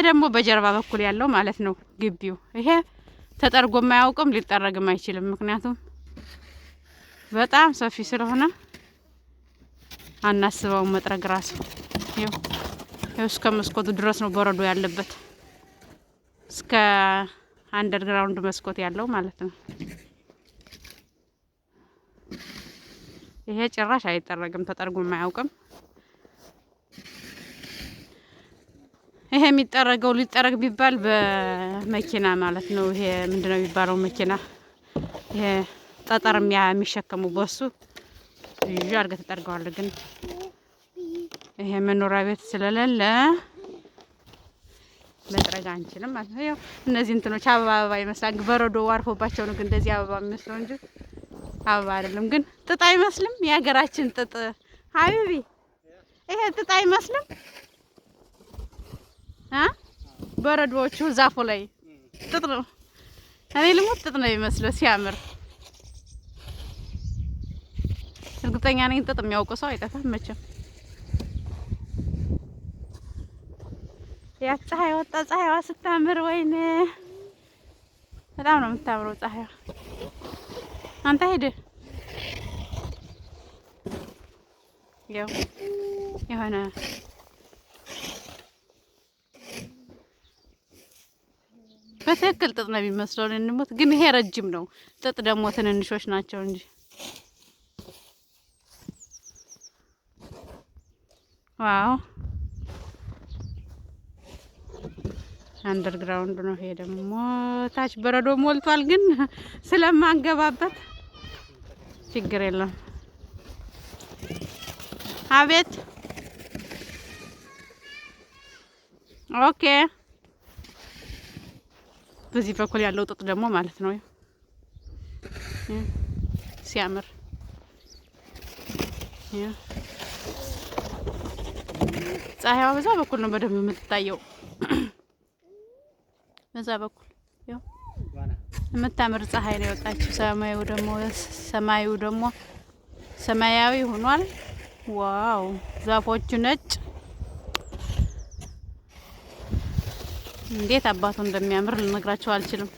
ደግሞ በጀርባ በኩል ያለው ማለት ነው ግቢው። ይሄ ተጠርጎም አያውቅም ሊጠረግም አይችልም። ምክንያቱም በጣም ሰፊ ስለሆነ አናስበውም መጥረግ ራሱ። ይኸው እስከ መስኮቱ ድረስ ነው በረዶ ያለበት፣ እስከ አንደርግራውንድ መስኮት ያለው ማለት ነው። ይሄ ጭራሽ አይጠረግም፣ ተጠርጎም አያውቅም። ይሄ የሚጠረገው ሊጠረግ ቢባል በመኪና ማለት ነው። ይሄ ምንድነው የሚባለው መኪና? ይሄ ጠጠር የሚሸከሙ በሱ ይዤ አድርገህ ተጠርገዋለህ። ግን ይሄ መኖሪያ ቤት ስለሌለ መጥረግ አንችልም ማለት ነው። ያው እነዚህ እንትኖች አበባ ይመስላል። በረዶ አርፎባቸው ነው ግን እንደዚህ አበባ የሚመስለው እንጂ አበባ አይደለም። ግን ጥጥ አይመስልም? የሀገራችን ጥጥ ሀቢቢ፣ ይሄ ጥጥ አይመስልም? በረዶዎቹ ዛፉ ላይ ጥጥ ነው። እኔ ልሞት ጥጥ ነው የሚመስለው ሲያምር። እርግጠኛ ነኝ ጥጥ የሚያውቁ ሰው አይጠፋም መቼም። ያ ፀሐይ ወጣ፣ ፀሐይዋ ስታምር፣ ወይኔ በጣም ነው የምታምረው ፀሐይዋ። አንተ ሄደ ያው የሆነ በትክክል ጥጥ ነው የሚመስለው እንሞት። ግን ይሄ ረጅም ነው፣ ጥጥ ደግሞ ትንንሾች ናቸው እንጂ። ዋው አንደርግራውንድ ነው ይሄ ደግሞ። ታች በረዶ ሞልቷል፣ ግን ስለማንገባበት ችግር የለም። አቤት ኦኬ። በዚህ በኩል ያለው ጥጥ ደግሞ ማለት ነው ሲያምር። ፀሐይዋ በዛ በኩል ነው በደንብ የምትታየው። በዛ በኩል ያው የምታምር ፀሐይ ነው የወጣችው። ሰማዩ ደግሞ ሰማያዊ ሆኗል። ዋው ዛፎቹ ነጭ፣ እንዴት አባቱ እንደሚያምር ልነግራቸው አልችልም።